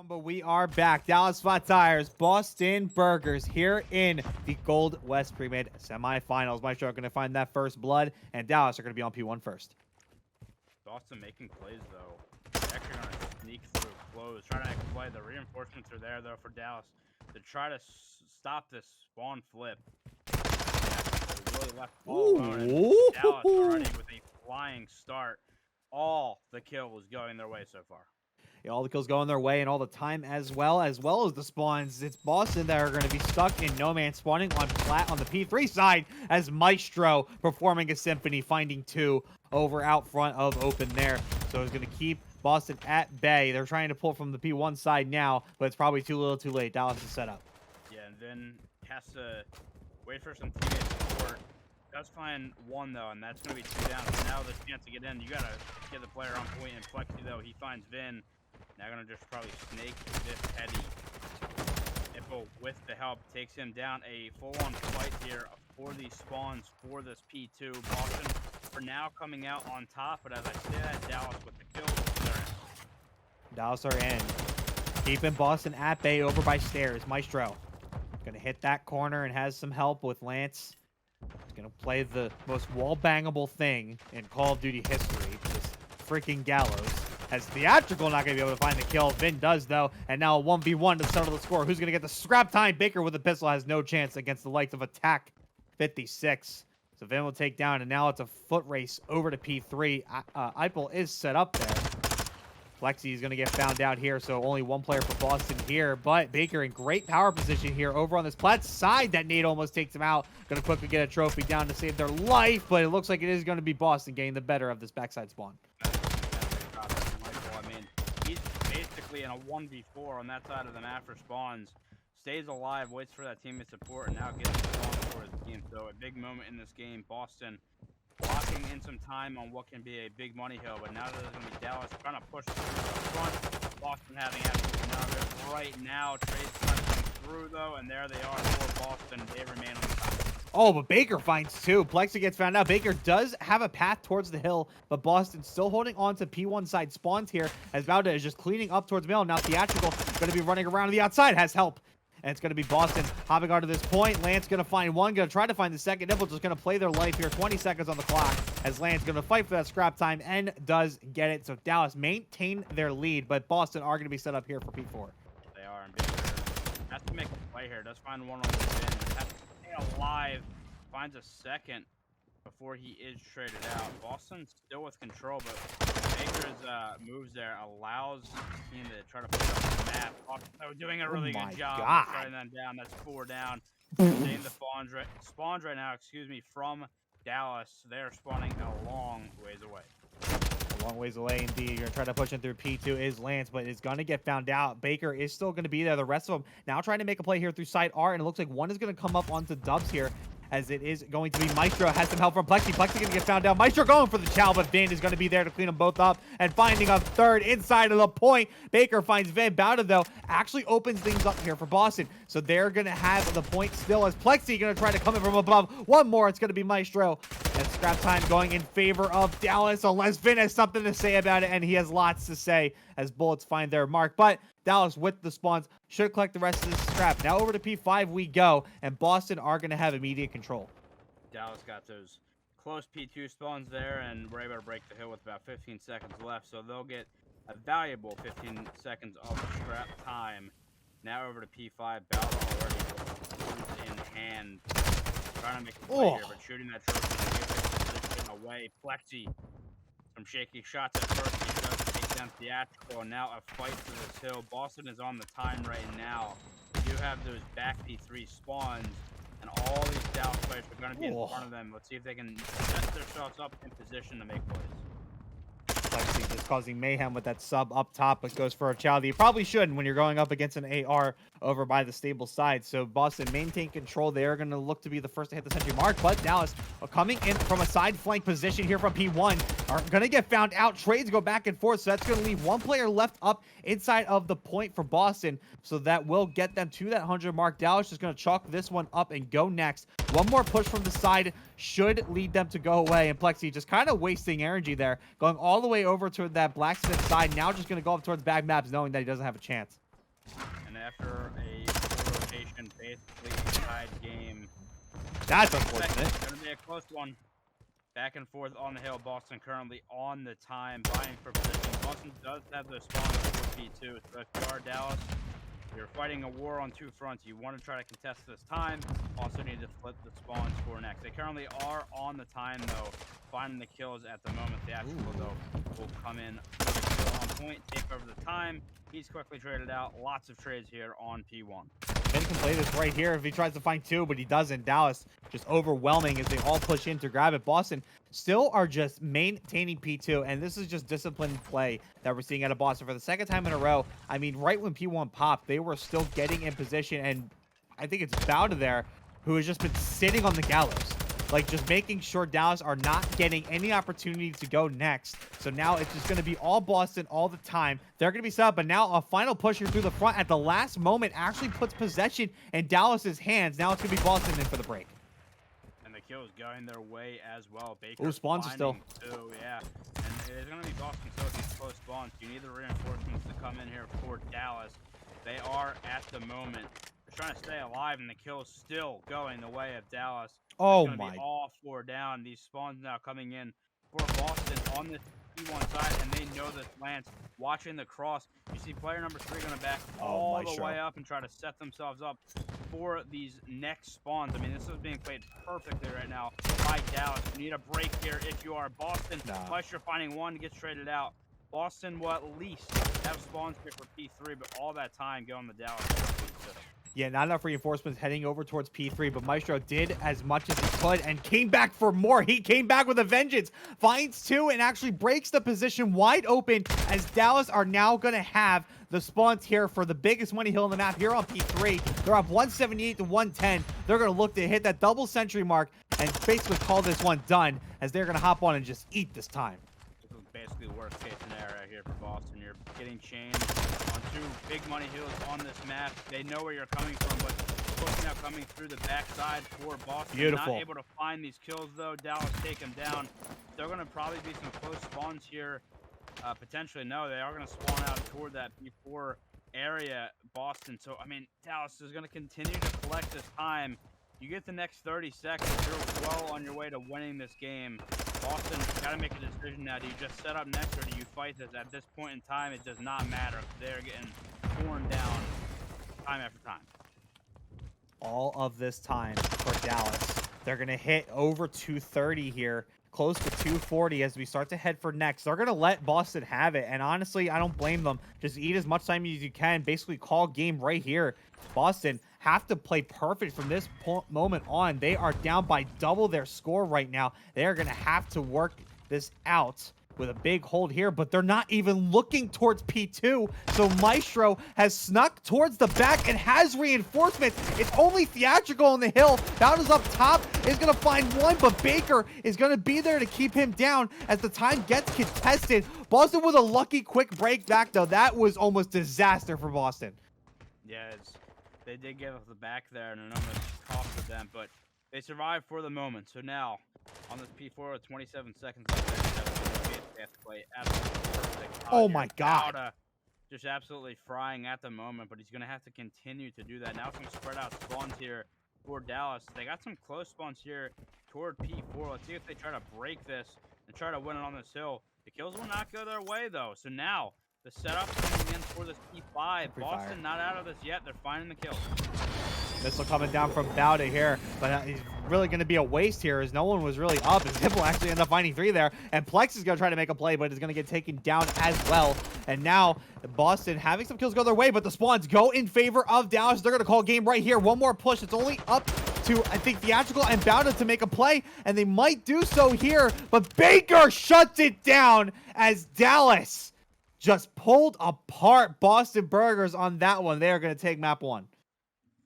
But we are back. Dallas Flat Tires, Boston Burgers here in the Gold West Premade Semifinals. Maestro are going to find that first blood, and Dallas are going to be on P1 first. Boston making plays, though. They're actually going to sneak through, close, try to make a play. The reinforcements are there, though, for Dallas to try to stop this spawn flip. They really left all alone, and Dallas already with a flying start. All the kills going their way so far. Yeah, all the kills going their way and all the time as well as the spawns. It's Boston that are going to be stuck in no man spawning on flat on the P3 side as Maestro performing a symphony, finding two over out front of open there. So it's going to keep Boston at bay. They're trying to pull from the P1 side now, but it's probably too little too late. Dallas is set up. Yeah, and then has to wait for some teammate support. Does find one, though, and that's going to be two down. So now there's a chance to get in. You got to get the player on point. And Flexi, though, he finds Vin. Now going to just probably snake this Teddy. Ippo, with the help, takes him down. A full-on fight here for these spawns for this P2. Boston for now coming out on top, but as I say that, Dallas with the kill. Dallas are in. Keeping Boston at bay over by stairs. Maestro going to hit that corner and has some help with Lance. He's going to play the most wall-bangable thing in Call of Duty history. This freaking Gallows. As Theatrical not going to be able to find the kill. Vin does, though. And now a 1v1 to settle the score. Who's going to get the scrap time? Baker with a pistol has no chance against the likes of Attack 56. So Vin will take down, and now it's a foot race over to P3. Eipel is set up there. Flexi is going to get found out here, so only one player for Boston here. But Baker in great power position here over on this plat side. That nade almost takes him out. Going to quickly get a trophy down to save their life, but it looks like it is going to be Boston getting the better of this backside spawn. He's basically in a 1v4 on that side of the map for spawns. Stays alive, waits for that teammate support, and now gets the spawn for his team. So a big moment in this game. Boston blocking in some time on what can be a big money hill, but now there's going to be Dallas trying to push through the front. Boston having absolutely none of it right now. Trades trying to come through, though, and there they are for Boston. They remain on the top. Oh, but Baker finds two. Plexi gets found out. Baker does have a path towards the hill, but Boston still holding on to P1 side spawns here as Bauda is just cleaning up towards middle. Now Theatrical going to be running around to the outside. Has help. And it's going to be Boston hopping onto this point. Lance going to find one. Going to try to find the second. Nibble just going to play their life here. 20 seconds on the clock as Lance going to fight for that scrap time and does get it. So Dallas maintain their lead, but Boston are going to be set up here for P4. They are, and Baker has to make a play here. Does find one on the spin. Has to stay alive. Finds a second before he is traded out. Boston's still with control, but Baker's moves there allows his team to try to put up the map. Boston doing a really good job of shutting them down. That's 4 down. Staying the spawns right now, from Dallas. They're spawning a long ways away. A long ways away indeed. You're going to try to push in through P2 is Lance, but it's going to get found out. Baker is still going to be there. The rest of them now trying to make a play here through side R, and it looks like one is going to come up onto Dubs here, as it is going to be Maestro. Has some help from Plexi. Plexi going to get found out. Maestro going for the chow, but Vin is going to be there to clean them both up and finding a third inside of the point. Baker finds Vin. Bauda, though, actually opens things up here for Boston. So they're going to have the point still as Plexi going to try to come in from above. One more. It's going to be Maestro. And scrap time going in favor of Dallas, unless Vin has something to say about it, and he has lots to say as bullets find their mark. But Dallas with the spawns should collect the rest of this scrap. Now over to P5 we go, and Boston are going to have immediate control. Dallas got those close P2 spawns there, and we're able to break the hill with about 15 seconds left, so they'll get a valuable 15 seconds of scrap time. Now over to P5, Bauda already in hand, trying to make a play here, but shooting that trophy away. Plexi, some shaky shots at first. He does take down Theatrical, and now a fight for this hill. Boston is on the time right now. You have those back P3 spawns, and all these Dallas players are going to be in front of them. Let's see if they can set themselves up in position to make plays. Plexi just causing mayhem with that sub up top, but goes for a chow that you probably shouldn't when you're going up against an AR over by the stable side. So Boston maintain control. They are going to look to be the first to hit the century mark, but Dallas coming in from a side flank position here from P1 are going to get found out. Trades go back and forth, so that's going to leave one player left up inside of the point for Boston, so that will get them to that 100 mark. Dallas is going to chalk this one up and go next. One more push from the side should lead them to go away, and Plexi just kind of wasting energy there, going all the way over to that blacksmith side. Now just going to go up towards bag maps, knowing that he doesn't have a chance. And after a full rotation, basically tied game. That's unfortunate. It's going to be a close one. Back and forth on the hill. Boston currently on the time, vying for position. Boston does have those spawns for P2. So if you are Dallas, you're fighting a war on two fronts. You want to try to contest this time. Also need to flip the spawns for next. They currently are on the time, though, finding the kills at the moment. The actual, though, will come in with a kill on point, take over the time. He's quickly traded out. Lots of trades here on P1. Ben can play this right here if he tries to find two, but he doesn't. Dallas just overwhelming as they all push in to grab it. Boston still are just maintaining P2, and this is just disciplined play that we're seeing out of Boston for the second time in a row. I mean, right when P1 popped, they were still getting in position, and I think it's Bowda there who has just been sitting on the gallows. Like, just making sure Dallas are not getting any opportunity to go next. So now it's just going to be all Boston all the time. They're going to be set up, but now a final push here through the front at the last moment actually puts possession in Dallas's hands. Now it's going to be Boston in for the break. And the kill is going their way as well. Baker. Ooh, spawns are still. Too, yeah. And it's going to be Boston still with these close spawns. You need the reinforcements to come in here for Dallas. They are, at the moment, they're trying to stay alive, and the kill is still going the way of Dallas. Oh It's gonna my. be all four down. These spawns now coming in for Boston on this P1 side, and they know this Lance watching the cross. You see player number 3 going to back all the way up and try to set themselves up for these next spawns. I mean, this is being played perfectly right now by Dallas. You need a break here if you are Boston. Maestro finding one, gets traded out. Boston will at least have spawns here for P3, but all that time going to Dallas. Yeah, not enough reinforcements heading over towards P3, but Maestro did as much as he could and came back for more. He came back with a vengeance, finds two, and actually breaks the position wide open as Dallas are now going to have the spawns here for the biggest money hill in the map here on P3. They're up 178 to 110. They're going to look to hit that double century mark and basically call this one done as they're going to hop on and just eat this time. This is basically worst case scenario here for Boston. You're getting chained on two big money hills on this map. They know where you're coming from, but push now coming through the backside for Boston. Beautiful. Not able to find these kills though. Dallas take them down. They're going to probably be some close spawns here. Potentially, no, they are going to spawn out toward that P4 area, Boston. So, I mean, Dallas is going to continue to collect this time. You get the next 30 seconds, you're well on your way to winning this game. Boston, got to make a decision now. Do you just set up next, or do you fight this? At this point in time, it does not matter. They're getting torn down time after time. All of this time for Dallas. They're going to hit over 230 here, close to 240 as we start to head for next. They're going to let Boston have it, and honestly, I don't blame them. Just eat as much time as you can. Basically, call game right here. Boston have to play perfect from this moment on. They are down by double their score right now. They are going to have to work this out with a big hold here, but they're not even looking towards P2. So Maestro has snuck towards the back and has reinforcements. It's only Theatrical on the hill. Bowda's up top, is going to find one, but Baker is going to be there to keep him down as the time gets contested. Boston with a lucky quick break back, though. That was almost disaster for Boston. Yeah, they did give us the back there, and it almost costed them, but they survived for the moment. So now, on this P4 with 27 seconds left, they have to play absolutely perfect. Oh my God. Bowda just absolutely frying at the moment, but he's going to have to continue to do that. Now some spread out spawns here for Dallas. They got some close spawns here toward P4. Let's see if they try to break this and try to win it on this hill. The kills will not go their way, though. So now, the setup coming in for this P5. Boston not out of this yet. They're finding the kills. Missile coming down from Bowda here, but he's really going to be a waste here as no one was really up. As Hipple actually ended up finding 3 there, and Plex is going to try to make a play, but is going to get taken down as well. And now Boston having some kills go their way, but the spawns go in favor of Dallas. They're going to call game right here. One more push. It's only up to, I think, Theatrical and Bowda to make a play, and they might do so here, but Baker shuts it down as Dallas just pulled apart Boston Burgers on that one. They are going to take map 1.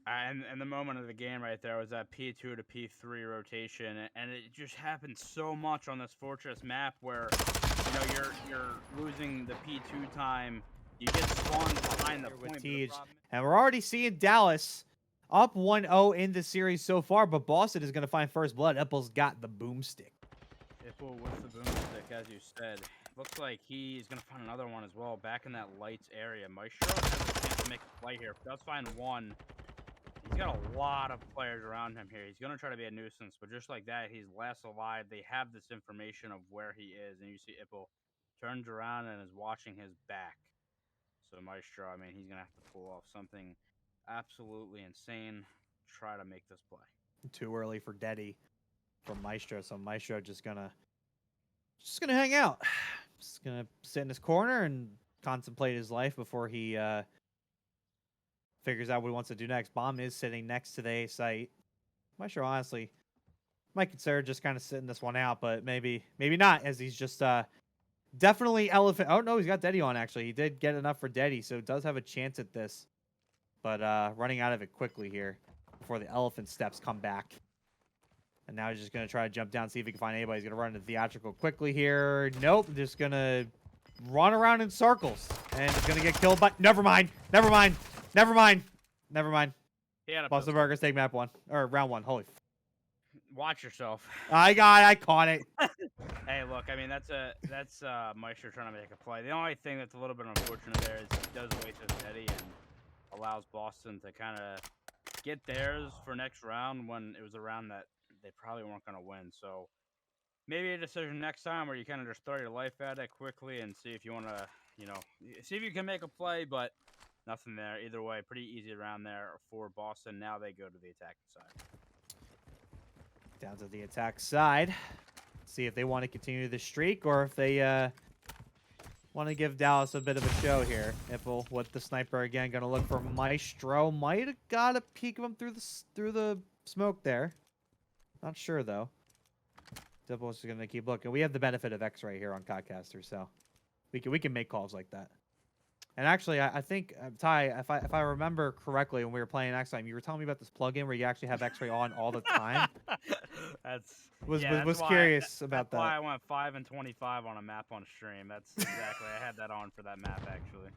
And the moment of the game right there was that P2 to P3 rotation, and it just happened so much on this Fortress map where, you know, you're losing the P2 time. You get spawned behind the point. And we're already seeing Dallas up 1-0 in the series so far, but Boston is going to find first blood. Apple's got the boomstick. Ipple with the boomstick, as you said. Looks like he's going to find another one as well, back in that lights area. Maestro has a chance to make a play here. Does find one. He's got a lot of players around him here. He's going to try to be a nuisance, but just like that, he's last alive. They have this information of where he is, and you see Ipple turns around and is watching his back. So Maestro, I mean, he's going to have to pull off something absolutely insane. Try to make this play. Too early for Deddy from Maestro, so Maestro just gonna hang out. Just gonna sit in his corner and contemplate his life before he figures out what he wants to do next. Bomb is sitting next to the A site. Maestro honestly might consider just kind of sitting this one out, but maybe not, as he's just definitely elephant. Oh no, he's got Deddy on actually. He did get enough for Deddy, so does have a chance at this. But running out of it quickly here before the elephant steps come back. And now he's just going to try to jump down, see if he can find anybody. He's going to run into theatrical quickly here. Nope, just going to run around in circles. And he's going to get killed by... Never mind. He had a Boston Burgers take map 1. Or round 1. Holy... Watch yourself. I caught it. Hey, look, I mean, that's Maestro trying to make a play. The only thing that's a little bit unfortunate there is he does waste his Eddie and allows Boston to kind of get theirs for next round when it was a round that they probably weren't going to win. So maybe a decision next time where you kind of just throw your life at it quickly and see if you want to, see if you can make a play, but nothing there. Either way, pretty easy round there for Boston. Now they go to the attacking side. Down to the attack side. See if they want to continue the streak or if they want to give Dallas a bit of a show here. Ipple with the sniper again, going to look for Maestro. Might have got a peek of him through the smoke there. Not sure though. Ipple's going to keep looking. We have the benefit of X-ray here on Codcaster, so we can make calls like that. And actually, I think Ty, if I remember correctly, when we were playing X time, you were telling me about this plugin where you actually have X-ray on all the time. was curious about that. That's why I went 5 and 25 on a map on stream. That's exactly. I had that on for that map actually.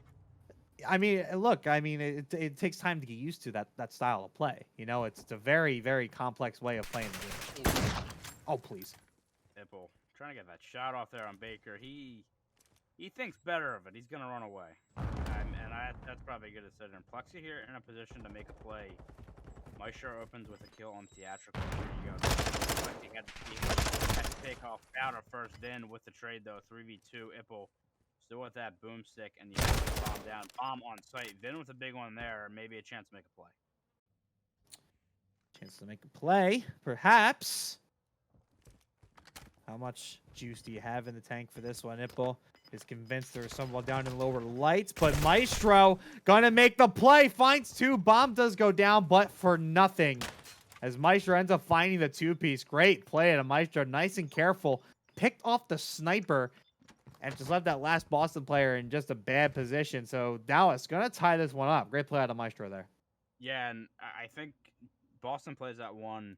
I mean, look. I mean, it takes time to get used to that style of play. It's a very, very complex way of playing the game. Oh please. Ipple trying to get that shot off there on Baker. He thinks better of it. He's gonna run away, and that's probably a good decision. Plexi here in a position to make a play. Maestro opens with a kill on theatrical. There you go. Plexi had to take off out of first in with the trade though. 3v2. Ipple still with that boomstick, and you have to bomb down. Bomb on site. Vin with a big one there. Maybe a chance to make a play. Chance to make a play, perhaps. How much juice do you have in the tank for this one, Ipple? Is convinced there's someone down in lower lights, but Maestro gonna make the play. Finds 2. Bomb does go down, but for nothing. As Maestro ends up finding the 2-piece. Great play at a Maestro. Nice and careful. Picked off the sniper and just left that last Boston player in just a bad position. So Dallas gonna tie this one up. Great play out of Maestro there. Yeah, and I think Boston plays that one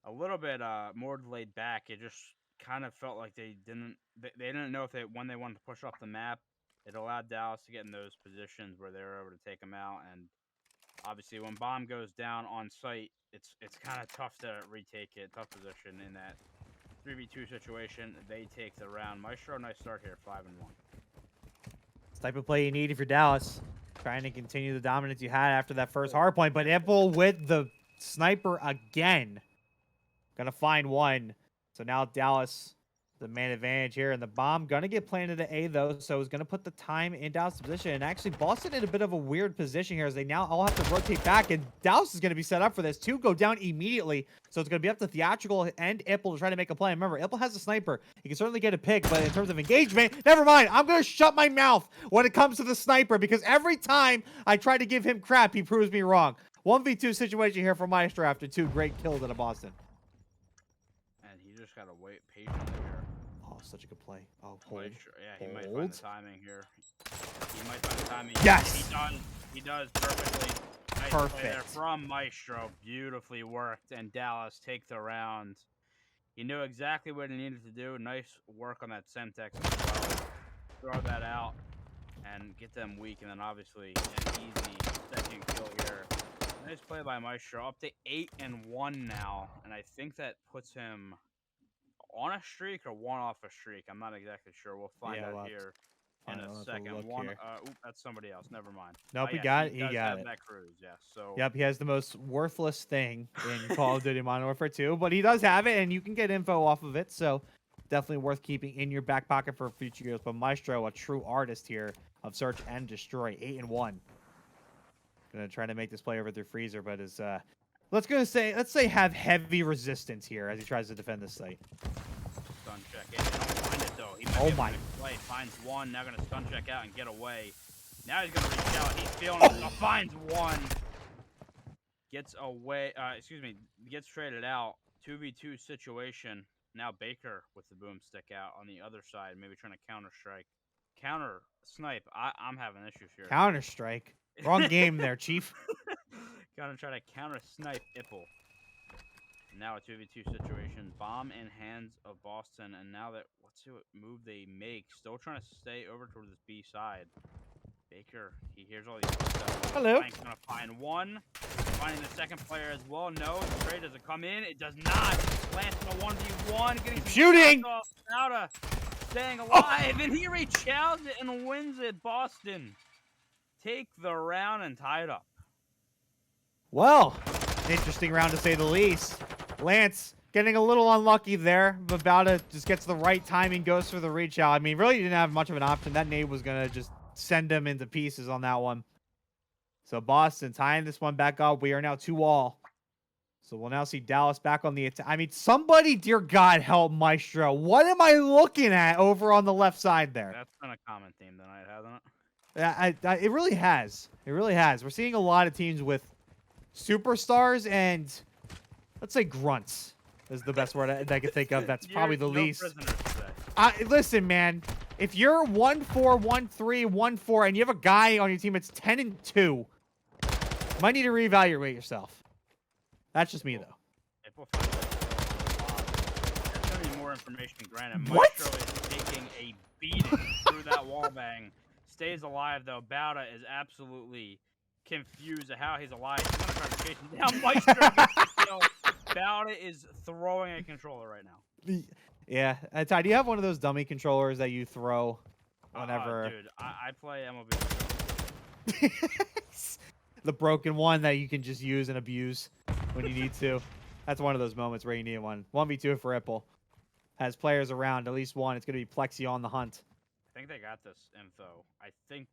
a little bit more laid back. It just kind of felt like they didn't know when they wanted to push off the map. It allowed Dallas to get in those positions where they were able to take them out, and obviously when bomb goes down on site, it's kind of tough to retake it. Tough position in that 3v2 situation. They take the round. Maestro, nice start here, 5-1. It's the type of play you need if you're Dallas, trying to continue the dominance you had after that first hard point. But Ipple with the sniper again, gonna find one. So now Dallas, the man advantage here, and the bomb gonna get planted at A though, so it's gonna put the time in Dallas' position. And actually, Boston in a bit of a weird position here, as they now all have to rotate back, and Dallas is gonna be set up for this. 2 go down immediately, so it's gonna be up to Theatrical and Ipple to try to make a play. Remember, Ipple has a sniper; he can certainly get a pick, but in terms of engagement, never mind. I'm gonna shut my mouth when it comes to the sniper, because every time I try to give him crap, he proves me wrong. 1v2 situation here for Maestro after 2 great kills out of Boston. Just gotta wait patiently here. Oh, such a good play. Oh, hold. Yeah, he might find the timing here. He might find the timing. Yes! He does perfectly. Nice Perfect. Play there from Maestro. Beautifully worked, and Dallas take the round. He knew exactly what he needed to do. Nice work on that Semtex as well. Throw that out and get them weak, and then obviously an easy second kill here. Nice play by Maestro. Up to 8-1 now, and I think that puts him on a streak or one off a streak. I'm not exactly sure. We'll find Yeah, out we'll here in find out. a We'll have to second. look One, here. that's somebody else. Never mind. Nope, he Yes, got he it. He does got have it. that cruise. Yeah. So Yep, he has the most worthless thing in Call of Duty Modern Warfare 2, but he does have it, and you can get info off of it, so definitely worth keeping in your back pocket for future years. But Maestro, a true artist here of search and destroy, 8-1. Gonna try to make this play over through Freezer, but is let's say have heavy resistance here as he tries to defend this site. stun check in. They don't find it though. He might be able to play. Finds one. Now gonna stun check out and get away. Now he's gonna reach out. He's feeling it. So finds one. Gets away. Gets traded out. 2v2 situation. Now Baker with the boomstick out on the other side, maybe trying to counter snipe. I'm having issues here. Counter strike. Wrong game there, Chief. Gonna try to counter snipe Ipple. Now a 2v2 situation. Bomb in hands of Boston, and now that let's see what move they make. Still trying to stay over towards this B side. Baker, he hears all these footsteps. Hello. Frank's gonna find one. Finding the second player as well. No, the trade doesn't come in. It does not. Lance in a 1v1. Getting some shooting. shots off. Nauta staying alive, and he rechows it and wins it. Boston take the round and tie it up. Well, interesting round to say the least. Lance getting a little unlucky there. Babauta just gets the right timing, goes for the reach out. I mean, really didn't have much of an option. That nade was going to just send him into pieces on that one. So Boston tying this one back up. We are now 2-2. So we'll now see Dallas back on the attack. I mean, somebody, dear God, help Maestro. What am I looking at over on the left side there? That's been a common theme tonight, hasn't it? Yeah, it really has. It really has. We're seeing a lot of teams with superstars and, let's say, grunts is the best word I can think of. That's probably the least. Listen, man. If you're 1-4, 1-3, 1-4, and you have a guy on your team that's 10-2, you might need to reevaluate yourself. That's just me, though. There's going to be more information, granted. What? Maestro is taking a beating through that wall bang. Stays alive, though. Bauta is absolutely confused at how he's alive. He's going to try to chase him down. Maestro gets the kill. Bauta is throwing a controller right now. Yeah. Ty, do you have one of those dummy controllers that you throw whenever? Dude, I play MWII. The broken one that you can just use and abuse when you need to. That's one of those moments where you need one. 1v2 for Ripple. Has players around, at least one. It's going to be Plexi on the hunt. I think they got this info. I think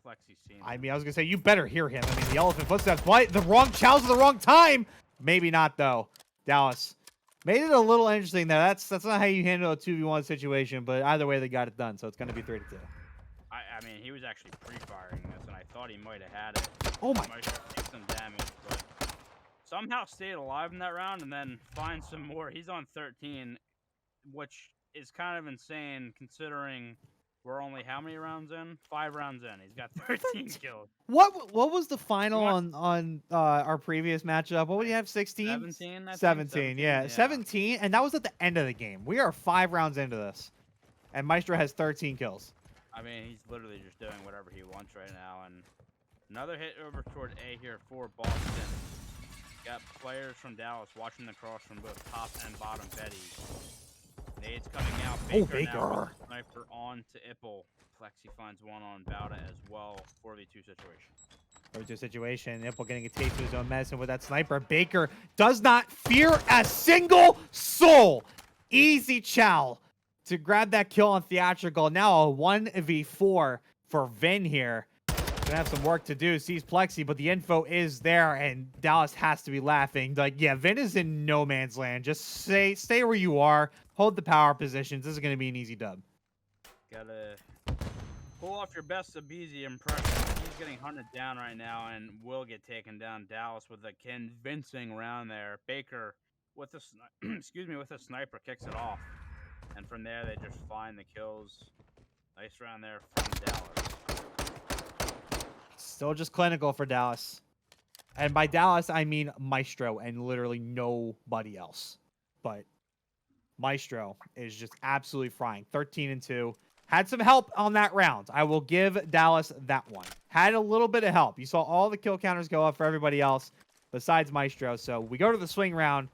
Plexi's seen I mean, I was going to say, you better hear him. I mean, the elephant footsteps. What? The wrong chows at the wrong time. Maybe not, though. Dallas made it a little interesting there. That's not how you handle a 2v1 situation, but either way, they got it done. So it's going to be 3-2. I mean, he was actually pre-firing this, and I thought he might have had it. Oh my! Might have taken some damage, but somehow stayed alive in that round, and then find some more. He's on 13, which is kind of insane considering we're only how many rounds in? 5 rounds in. He's got 13 kills. What was the final on our previous matchup? What would you have? 16? 17. 17. Yeah, 17, and that was at the end of the game. We are 5 rounds into this, and Maestro has 13 kills. I mean, he's literally just doing whatever he wants right now. And another hit over toward A here for Boston. Got players from Dallas watching the cross from both top and bottom Betty. Nades coming out. Baker. Now sniper on to Ipple. Plexi finds one on Bauta as well. 4v2 situation. 4v2 situation. Ipple getting a taste of his own medicine with that sniper. Baker does not fear a single soul. Easy chow to grab that kill on Theatrical. Now a 1v4 for Vin here. Gonna have some work to do. Sees Plexi, but the info is there, and Dallas has to be laughing. Like, yeah, Vin is in no man's land. Just stay where you are. Hold the power positions. This is gonna be an easy dub. Gotta pull off your best Abizi impression. He's getting hunted down right now and will get taken down. Dallas with a convincing round there. Baker with a with a sniper kicks it off. And from there, they just find the kills. Nice round there from Dallas. Still just clinical for Dallas. And by Dallas, I mean Maestro and literally nobody else. But Maestro is just absolutely frying. 13-2. Had some help on that round. I will give Dallas that one. Had a little bit of help. You saw all the kill counters go up for everybody else besides Maestro. So we go to the swing round.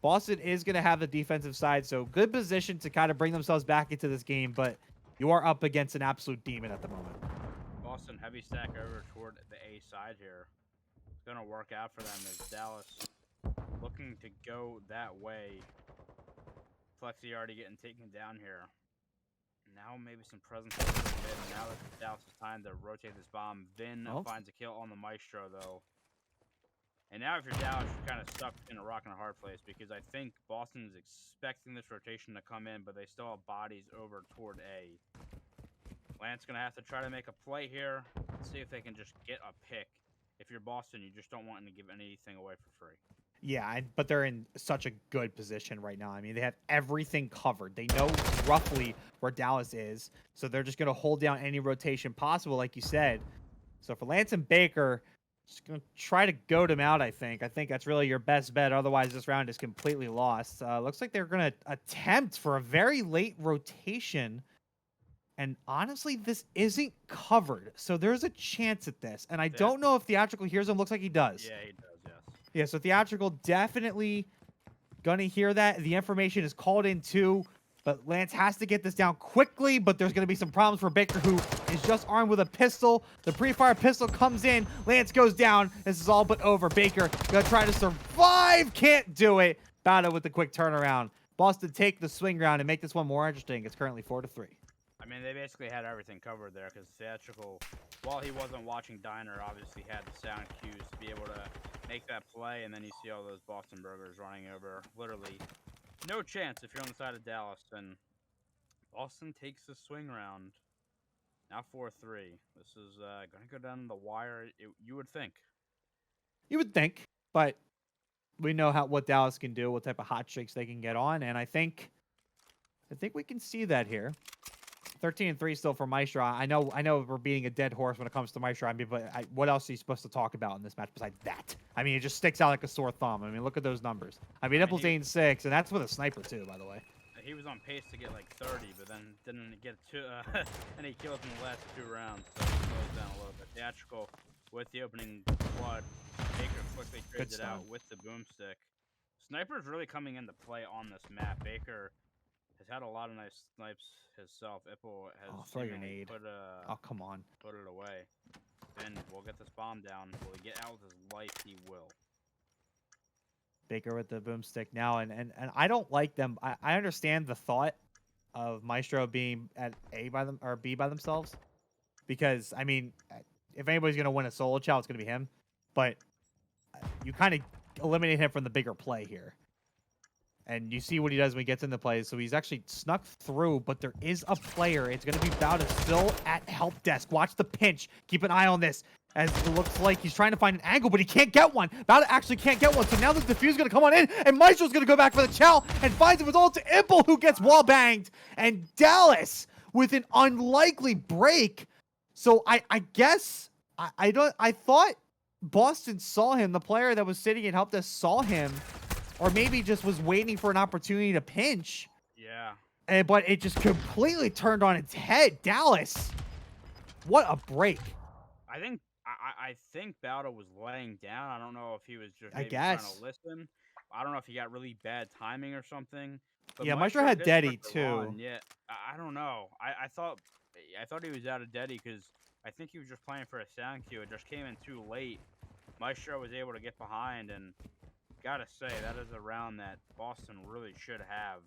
Boston is going to have the defensive side, so good position to kind of bring themselves back into this game, but you are up against an absolute demon at the moment. Boston heavy stack over toward the A side here. It's going to work out for them as Dallas looking to go that way. Flexi already getting taken down here. Now maybe some presence over the mid. Now that Dallas is time to rotate this bomb. Vin finds a kill on the Maestro, though. And now if you're Dallas, you're kind of stuck in a rock and a hard place because I think Boston is expecting this rotation to come in, but they still have bodies over toward A. Lance going to have to try to make a play here and see if they can just get a pick. If you're Boston, you just don't want to give anything away for free. Yeah, but they're in such a good position right now. I mean, they have everything covered. They know roughly where Dallas is, so they're just going to hold down any rotation possible, like you said. So for Lance and Baker, just going to try to goad him out, I think. I think that's really your best bet. Otherwise, this round is completely lost. Looks like they're going to attempt for a very late rotation. And honestly, this isn't covered. So there's a chance at this. And I don't know if Theatrical hears him. Looks like he does. Yeah, he does, yes. Yeah, so Theatrical definitely going to hear that. The information is called in too. But Lance has to get this down quickly, but there's going to be some problems for Baker, who is just armed with a pistol. The pre-fire pistol comes in. Lance goes down. This is all but over. Baker going to try to survive. Can't do it. Battle with the quick turnaround. Boston take the swing round and make this one more interesting. It's currently 4-3. I mean, they basically had everything covered there because Theatrical, while he wasn't watching Diner, obviously had the sound cues to be able to make that play, and then you see all those Boston burgers running over. Literally no chance if you're on the side of Dallas, and Boston takes the swing round. Now 4-3. This is going to go down the wire, you would think. You would think, but we know what Dallas can do, what type of hot streaks they can get on, and I think we can see that here. 13-3 still for Maestro. I know we're beating a dead horse when it comes to Maestro. I mean, but what else are you supposed to talk about in this match besides that? I mean, it just sticks out like a sore thumb. I mean, look at those numbers. I mean, Nipples 8-6, and that's with a sniper too, by the way. He was on pace to get like 30, but then didn't get any kills in the last 2 rounds, so he slows down a little bit. Theatrical with the opening flood. Baker quickly trades it out with the boomstick. Sniper's really coming into play on this map. Baker has had a lot of nice snipes himself. Ipple has throw your nade. Come on. Put it away. Then we'll get this bomb down. Will he get out with his life? He will. Baker with the boomstick now, and I don't like them. I understand the thought of Maestro being at A by them or B by themselves, because I mean, if anybody's gonna win a solo chow, it's gonna be him. But you kind of eliminate him from the bigger play here. And you see what he does when he gets into play. So he's actually snuck through, but there is a player. It's going to be Bauda still at help desk. Watch the pinch. Keep an eye on this, as it looks like he's trying to find an angle, but he can't get one. Bauda actually can't get one. So now the defuse is going to come on in, and Maestro's going to go back for the chow and finds him with all to Impel, who gets wall banged. And Dallas with an unlikely break. So I guess I thought Boston saw him. The player that was sitting and helped us saw him. Or maybe just was waiting for an opportunity to pinch. Yeah. But it just completely turned on its head. Dallas, what a break. I think Bauda was laying down. I don't know if he was just maybe trying to listen. I don't know if he got really bad timing or something. But yeah, Maestro had Deddy too. Yeah, I don't know. I thought he was out of Deddy because I think he was just playing for a sound cue. It just came in too late. Maestro was able to get behind, and gotta say, that is a round that Boston really should have.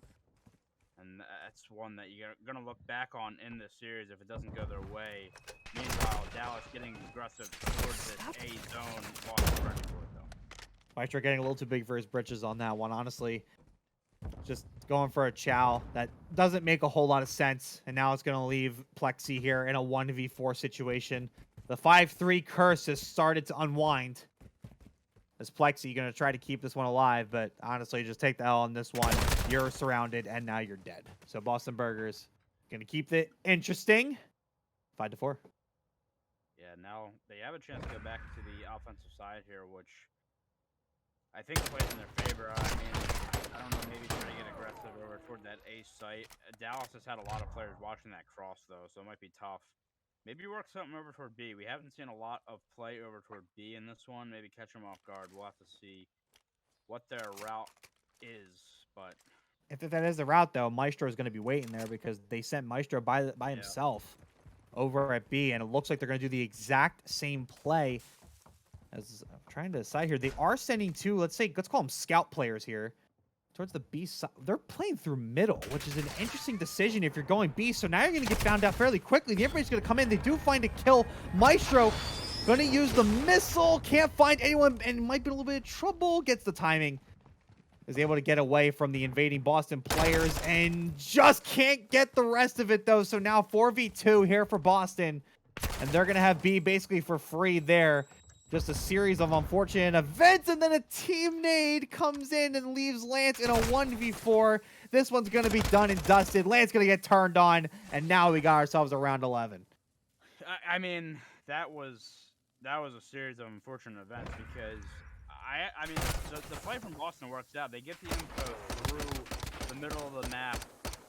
And that's one that you're going to look back on in this series if it doesn't go their way. Meanwhile, Dallas getting aggressive towards this A zone. Boston ready for it, though. Maestro getting a little too big for his britches on that one, honestly. Just going for a chow. That doesn't make a whole lot of sense. And now it's going to leave Plexi here in a 1v4 situation. The 5-3 curse has started to unwind. As Plexi going to try to keep this one alive, but honestly, just take the L on this one. You're surrounded, and now you're dead. So Boston Burgers going to keep it interesting. 5-4. Yeah, now they have a chance to go back to the offensive side here, which I think plays in their favor. I mean, I don't know, maybe try to get aggressive over toward that A site. Dallas has had a lot of players watching that cross, though, so it might be tough. Maybe work something over toward B. We haven't seen a lot of play over toward B in this one. Maybe catch them off guard. We'll have to see what their route is, but If that is the route, though, Maestro is going to be waiting there because they sent Maestro by himself over at B, and it looks like they're going to do the exact same play. As I'm trying to decide here, they are sending two, let's call them scout players here towards the B side. They're playing through middle, which is an interesting decision if you're going B. So now you're going to get found out fairly quickly. The everybody's going to come in. They do find a kill. Maestro going to use the missile. Can't find anyone and might be in a little bit of trouble. Gets the timing. Is able to get away from the invading Boston players and just can't get the rest of it, though. So now 4v2 here for Boston. And they're going to have B basically for free there. Just a series of unfortunate events, and then a team nade comes in and leaves Lance in a 1v4. This one's going to be done and dusted. Lance going to get turned on, and now we got ourselves a round 11. I mean, that was a series of unfortunate events because I mean the play from Boston works out. They get the info through the middle of the map,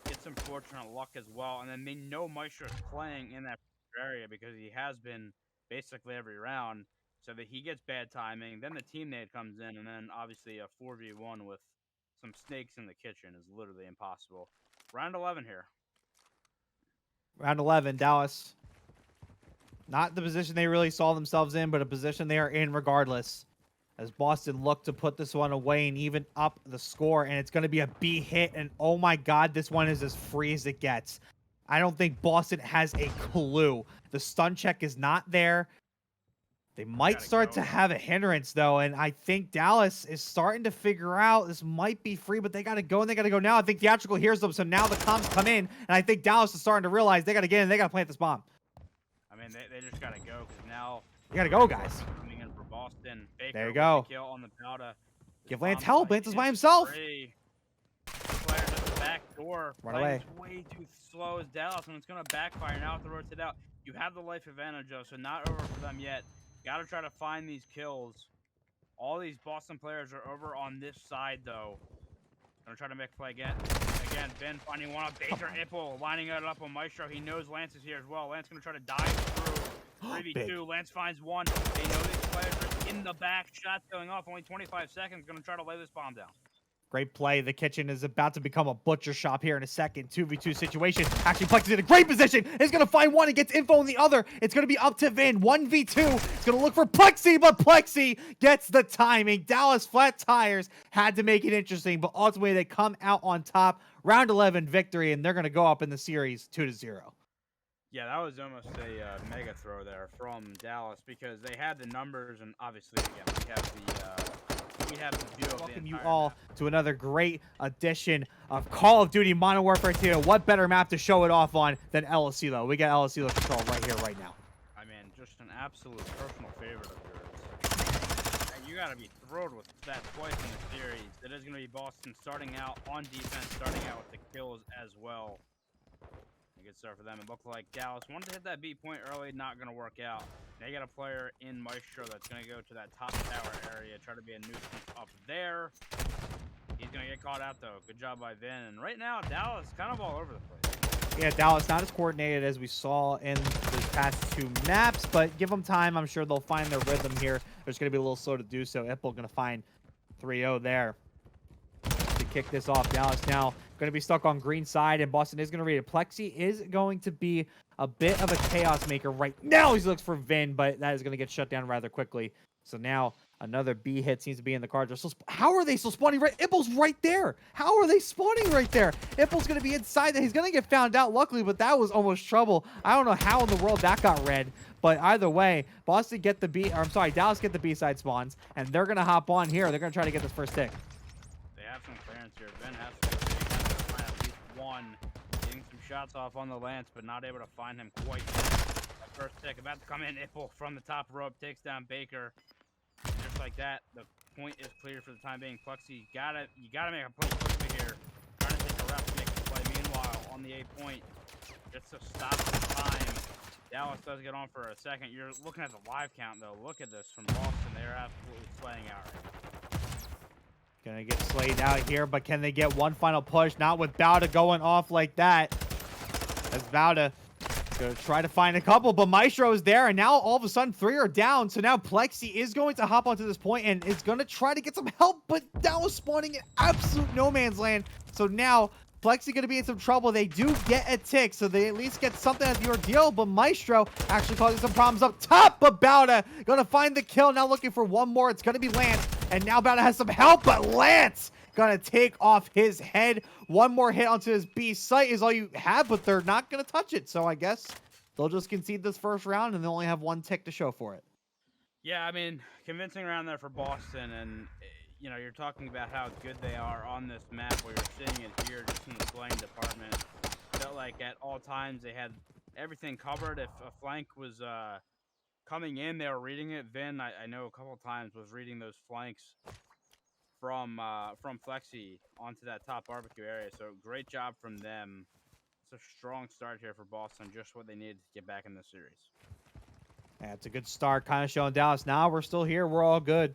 get some fortunate luck as well, and then they know Maestro's playing in that area because he has been basically every round. So that he gets bad timing, then the team nade comes in, and then obviously a 4v1 with some snakes in the kitchen is literally impossible. Round 11 here. Round 11, Dallas. Not the position they really saw themselves in, but a position they are in regardless. As Boston look to put this one away and even up the score, and it's going to be a B hit, and oh my god, this one is as free as it gets. I don't think Boston has a clue. The stun check is not there. They might start to have a hindrance, though, and I think Dallas is starting to figure out this might be free, but they got to go, and they got to go now. I think Theatrical hears them, so now the comms come in, and I think Dallas is starting to realize they got to get in, they got to plant this bomb. I mean, they just got to go, because now... You got to go, guys. Coming in for Boston. Baker there you go. Kill on the Powder. Give Lance help. Lance is by himself. Player at the back door. Run away. Way too slow as Dallas, and it's going to backfire. Now with the rotate out, you have the life advantage, though, so not over for them yet. Gotta try to find these kills. All these Boston players are over on this side, though. Gonna try to make a play again. Again, Ben finding one on Baker. Ipple lining it up on Maestro. He knows Lance is here as well. Lance gonna try to dive through. 3v2. Lance finds one. They know these players are in the back. Shots going off. Only 25 seconds. Gonna try to lay this bomb down. Great play. The kitchen is about to become a butcher shop here in a second. 2v2 situation. Actually, Plex is in a great position. He's going to find one and gets info on the other. It's going to be up to Vin. 1v2. He's going to look for Plexi, but Plexi gets the timing. Dallas flat tires had to make it interesting, but ultimately they come out on top. Round 11 victory, and they're going to go up in the series 2-0. Yeah, that was almost a mega throw there from Dallas because they had the numbers, and obviously, again, we have the view of welcome you all to another great edition of Call of Duty Modern Warfare 2. What better map to show it off on than El Asilo? We got El Asilo control right here, right now. I mean, just an absolute personal favorite of yours. And you got to be thrilled with that twice in the series. It is going to be Boston starting out on defense, starting out with the kills as well. A good start for them. It looked like Dallas wanted to hit that B point early, not going to work out. They got a player in Maestro that's going to go to that top tower area, try to be a nuisance up there. He's going to get caught out, though. Good job by Vin. And right now, Dallas kind of all over the place. Yeah, Dallas not as coordinated as we saw in the past two maps, but give them time. I'm sure they'll find their rhythm here. There's going to be a little slow to do so. Ipple going to find 3-0 there to kick this off. Dallas now going to be stuck on green side, and Boston is going to read it. Plexi is going to be a bit of a chaos maker right now. He looks for Vin, but that is going to get shut down rather quickly. So now another B hit seems to be in the cards. How are they still spawning right? Ipple's right there. How are they spawning right there? Ipple's going to be inside that. He's going to get found out, luckily, but that was almost trouble. I don't know how in the world that got red, but either way, Boston get the B, or I'm sorry, Dallas get the B side spawns, and they're going to hop on here. They're going to try to get this first tick. They have some clearance here. Ben has to find at least one. Getting some shots off on the Lance, but not able to find him quite yet. That first tick about to come in. Ipple from the top rope takes down Baker. Just like that, the point is clear for the time being. Plexi, you gotta make a play quickly here. Trying to take a rep to make the play. Meanwhile, on the A point, just to stop the time. Dallas does get on for a second. You're looking at the live count, though. Look at this from Boston. They're absolutely slaying out right now. Gonna get slayed out here, but can they get one final push? Not with Bauda going off like that. As Bauda Gonna try to find a couple, but Maestro is there, and now all of a sudden 3 are down. So now Plexi is going to hop onto this point and is going to try to get some help, but Dallas spawning in absolute no man's land. So now Plexi going to be in some trouble. They do get a tick, so they at least get something out of the ordeal, but Maestro actually causing some problems up top. But Bauda going to find the kill, now looking for one more. It's going to be Lance, and now Bauda has some help, but Lance gonna take off his head. One more hit onto his B site is all you have, but they're not gonna touch it. So I guess they'll just concede this first round, and they only have one tick to show for it. Yeah, I mean, convincing round there for Boston, and you know, you're talking about how good they are on this map, where you're seeing it here just in the flank department. Felt like at all times they had everything covered. If a flank was coming in, they were reading it. Vin, I know a couple times was reading those flanks from Flexi onto that top barbecue area. So great job from them. It's a strong start here for Boston, just what they needed to get back in the series. Yeah, it's a good start, kind of showing Dallas. Now we're still here. We're all good.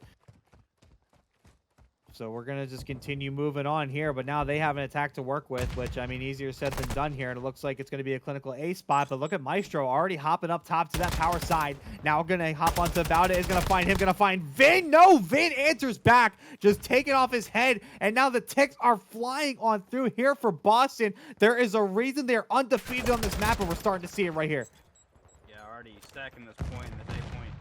So we're going to just continue moving on here, but now they have an attack to work with, which, I mean, easier said than done here, and it looks like it's going to be a clinical A spot, but look at Maestro already hopping up top to that power side. Now going to hop onto Bauda, is going to find him, going to find Vin. No, Vin answers back, just taking off his head, and now the ticks are flying on through here for Boston. There is a reason they're undefeated on this map, and we're starting to see it right here. Yeah, already stacking this point, and this A point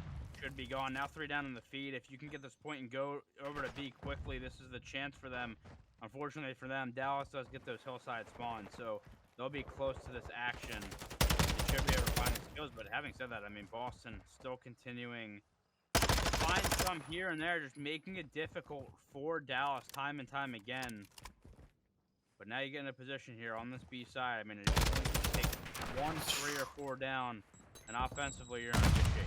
should be gone. Now 3 down in the feed. If you can get this point and go over to B quickly, this is the chance for them. Unfortunately for them, Dallas does get those hillside spawns, so they'll be close to this action. They should be able to find the skills, but having said that, I mean, Boston still continuing to find some here and there, just making it difficult for Dallas time and time again. But now you get in a position here on this B side. I mean, it only takes 1, 3, or 4 down, and offensively, you're in good shape.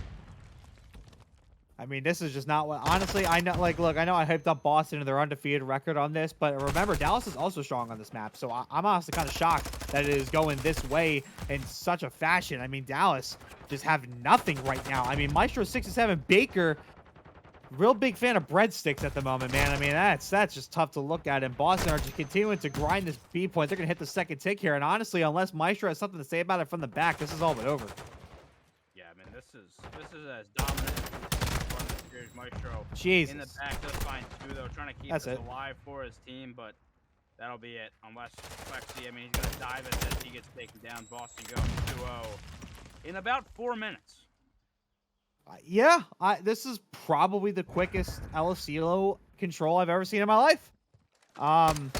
I mean, this is just not what, honestly, I know, like, look, I know I hyped up Boston and their undefeated record on this, but remember, Dallas is also strong on this map, so I'm honestly kind of shocked that it is going this way in such a fashion. I mean, Dallas just have nothing right now. I mean, Maestro 67, Baker, real big fan of breadsticks at the moment, man. I mean, that's just tough to look at, and Boston are just continuing to grind this B point. They're going to hit the second tick here, and honestly, unless Maestro has something to say about it from the back, this is all but over. Yeah, I mean, this is as dominant as the series. Maestro Jesus. in the back does find 2, though, trying to keep this alive for his team, but that'll be it. Unless Plexi, I mean, he's going to dive at this. He gets taken down. Boston goes 2-0 in about 4 minutes. Yeah, this is probably the quickest LSCO control I've ever seen in my life. I'm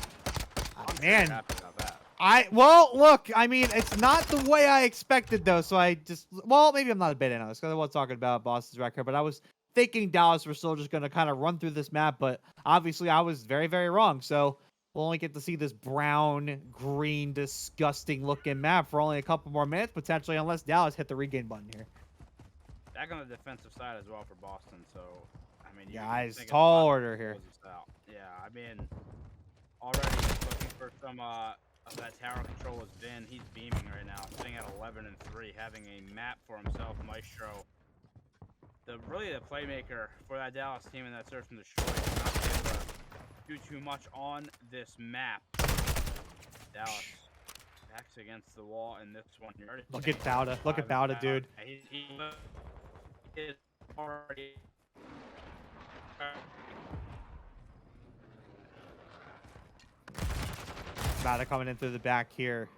man. Happy about that. Well, look, I mean, it's not the way I expected, though, so I just, well, maybe I'm not a bit analyst, because I was talking about Boston's record, but I was thinking Dallas were still just going to kind of run through this map, but obviously I was very, very wrong, so we'll only get to see this brown, green, disgusting-looking map for only a couple more minutes, potentially, unless Dallas hit the regain button here. Back on the defensive side as well for Boston, so, I mean, guys, tall order here. Yeah, I mean, already looking for some of that tower control is Vin. He's beaming right now, sitting at 11 and 3, having a map for himself. Maestro, really the playmaker for that Dallas team in that search and destroy, not able to do too much on this map. Dallas backs against the wall in this one. Look at Bauda. Look at Bauda, dude. He is already. Bauda coming in through the back here.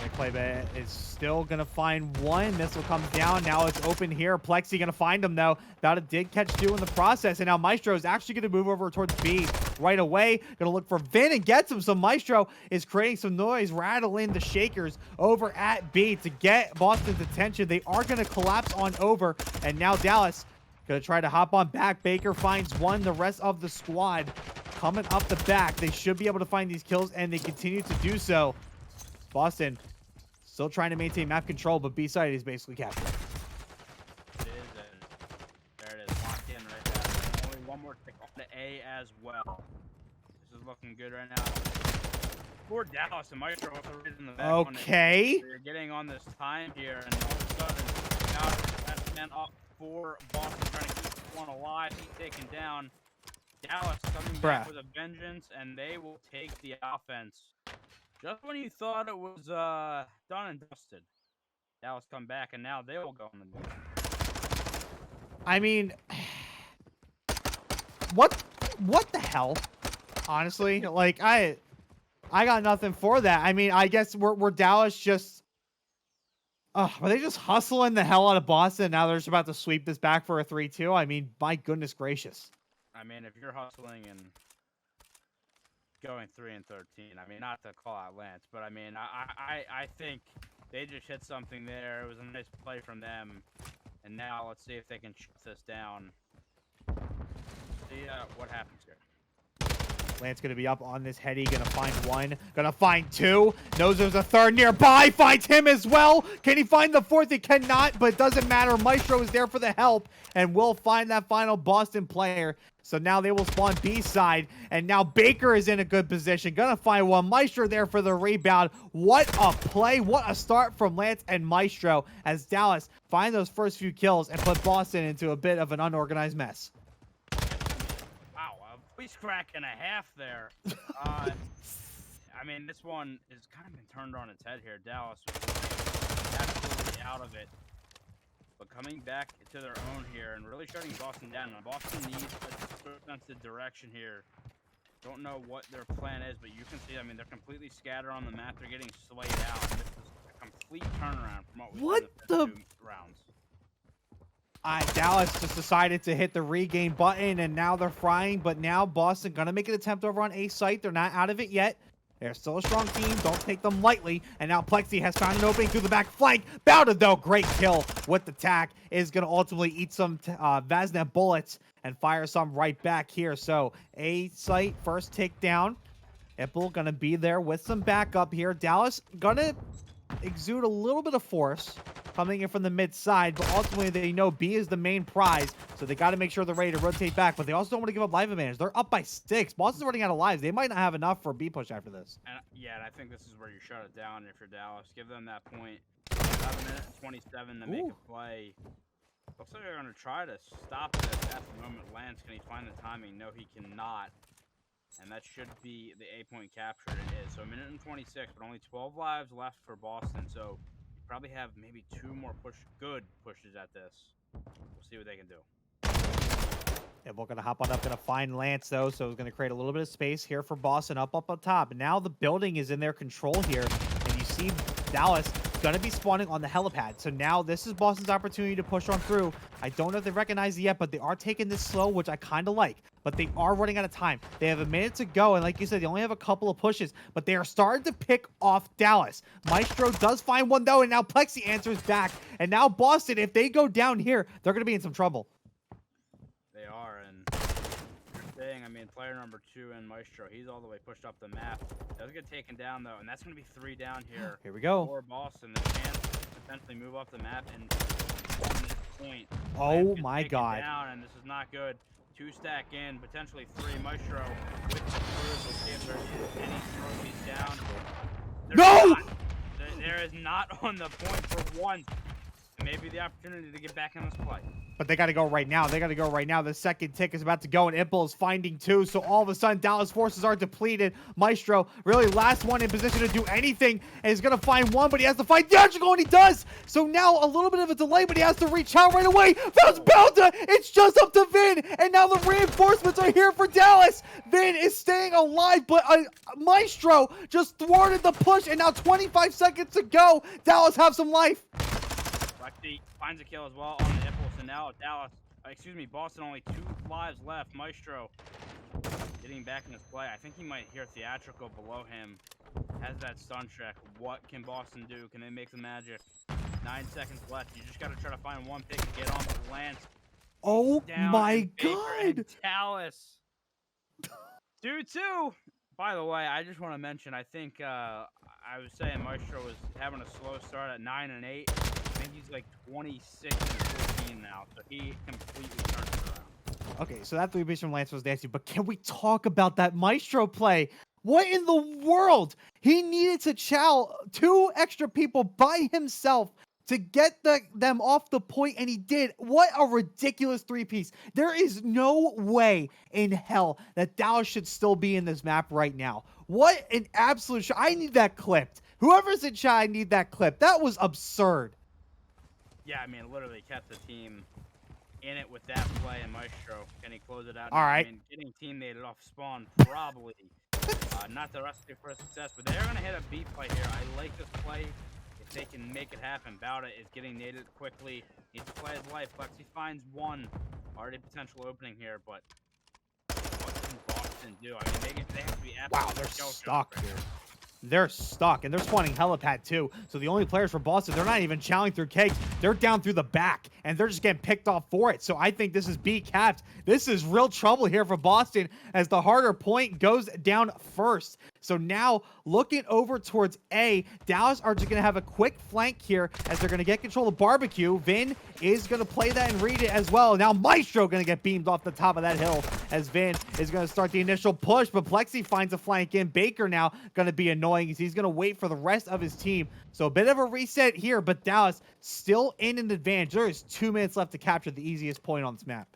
McClay is still going to find one. Missile comes down. Now it's open here. Plexi going to find him, though. Bauda did catch 2 in the process, and now Maestro is actually going to move over towards B right away. Going to look for Vin and gets him. So Maestro is creating some noise, rattling the shakers over at B to get Boston's attention. They are going to collapse on over, and now Dallas going to try to hop on back. Baker finds 1. The rest of the squad coming up the back. They should be able to find these kills, and they continue to do so. Boston still trying to maintain map control, but B side is basically captured. It is, and there it is, locked in right there. Only one more tick on the A as well. This is looking good right now. For Dallas and Maestro with the reason the back. Okay. You're getting on this time here, and all of a sudden, now that's man up for Boston, trying to keep one alive. He's taken down. Dallas coming back with a vengeance, and they will take the offense. Just when you thought it was done and dusted. Dallas come back, and now they will go on the move. I mean, what the hell? Honestly, like I got nothing for that. I mean, I guess we're Dallas just. Were they just hustling the hell out of Boston? Now they're just about to sweep this back for a 3-2. I mean, my goodness gracious. I mean, if you're hustling and going 3-13, I mean, not to call out Lance, but I mean, I think they just hit something there. It was a nice play from them, and now let's see if they can shut this down. See what happens here. Lance going to be up on this heady. Going to find one. Going to find two. Knows there's a third nearby. Finds him as well. Can he find the fourth? He cannot, but it doesn't matter. Maestro is there for the help and will find that final Boston player. So now they will spawn B side. And now Baker is in a good position. Going to find one. Maestro there for the rebound. What a play. What a start from Lance and Maestro as Dallas find those first few kills and put Boston into a bit of an unorganized mess. Voice crack and a half there. I mean, this one has kind of been turned on its head here. Dallas was absolutely out of it. But coming back to their own here and really shutting Boston down. Now, Boston needs a sense of direction here. Don't know what their plan is, but you can see, I mean, they're completely scattered on the map. They're getting slayed out. This is a complete turnaround from what we've seen in the first 2 rounds. Dallas just decided to hit the regain button, and now they're frying. But now Boston gonna make an attempt over on A site. They're not out of it yet. They're still a strong team. Don't take them lightly. And now Plexi has found an opening through the back flank. Bounded though, great kill with the tack. Is gonna ultimately eat some Vaznet bullets and fire some right back here. So A site first takedown. Ipple gonna be there with some backup here. Dallas gonna exude a little bit of force coming in from the mid side, but ultimately they know B is the main prize, so they got to make sure they're ready to rotate back, but they also don't want to give up life advantage. They're up by 6. Boston's running out of lives. They might not have enough for B push after this. And yeah, and I think this is where you shut it down if you're Dallas. Give them that point. 11 minutes and 27 to make a play. Looks like they're going to try to stop this at the moment. Lance, can he find the timing? No, he cannot. And that should be the 8-point capture. It is. So a minute and 26, but only 12 lives left for Boston. So you probably have maybe 2 more good pushes at this. We'll see what they can do. Yeah, we're going to hop on up, going to find Lance, though, so it's going to create a little bit of space here for Boston up on top. And now the building is in their control here, and you see Dallas going to be spawning on the helipad. So now this is Boston's opportunity to push on through. I don't know if they recognize it yet, but they are taking this slow, which I kind of like. But they are running out of time. They have a minute to go, and like you said, they only have a couple of pushes, but they are starting to pick off Dallas. Maestro does find one, though, and now Plexi answers back. And now Boston, if they go down here, they're going to be in some trouble. They are, and saying, I mean, player number 2 in Maestro, he's all the way pushed up the map. Does get taken down, though, and that's going to be 3 down here. Here we go. For Boston, the chance to potentially move up the map and on this point. Oh, my God. Down, and this is not good. 2 stack in, potentially 3. Maestro with the cruise. We'll see if there's any trophies down. No! There is not on the point for once. Maybe the opportunity to get back in this play. But they got to go right now. They got to go right now. The second tick is about to go, and Impel is finding 2. So all of a sudden, Dallas forces are depleted. Maestro, really last one in position to do anything, and he's going to find 1, but he has to find theatrical, and he does. So now a little bit of a delay, but he has to reach out right away. Found Belda. It's just up to Vin, and now the reinforcements are here for Dallas. Vin is staying alive, but Maestro just thwarted the push, and now 25 seconds to go. Dallas have some life. Lexi finds a kill as well on the impulse, and now Dallas, Boston only 2 lives left. Maestro getting back in his play. I think he might hear theatrical below him. Has that stun check. What can Boston do? Can they make the magic? 9 seconds left. You just got to try to find 1 pick and get on with Lance. Oh my God. Dallas. 2-2. By the way, I just want to mention, I think I was saying Maestro was having a slow start at 9 and 8. I think he's like 26 and 14 now, so he completely turned it around. Okay, so that 3 piece from Lance was nasty, but can we talk about that Maestro play? What in the world? He needed to chow 2 extra people by himself to get them off the point, and he did. What a ridiculous 3-piece. There is no way in hell that Dallas should still be in this map right now. What an absolute I need that clipped. Whoever's in chat, I need that clip. That was absurd. Yeah, I mean, literally kept the team in it with that play, and Maestro, can he close it out? All now? right. I mean, getting teammated off spawn, probably not the recipe for success, but they're going to hit a B play here. I like this play. If they can make it happen, Bauta is getting naded quickly. Needs to play his life. Plexi finds one. Already potential opening here, but what can Boston do? I mean, they have to be Wow, absolutely they're shell-shocked stuck right here. now. They're stuck, and they're spawning helipad too. So the only players for Boston, they're not even chowing through kegs. They're down through the back, and they're just getting picked off for it. So I think this is B capped. This is real trouble here for Boston as the harder point goes down first. So now looking over towards A, Dallas are just going to have a quick flank here as they're going to get control of barbecue. Vin is going to play that and read it as well. Now Maestro going to get beamed off the top of that hill as Vin is going to start the initial push, but Plexi finds a flank in. Baker now going to be annoying as he's going to wait for the rest of his team. So a bit of a reset here, but Dallas still in an advantage. There is 2 minutes left to capture the easiest point on this map.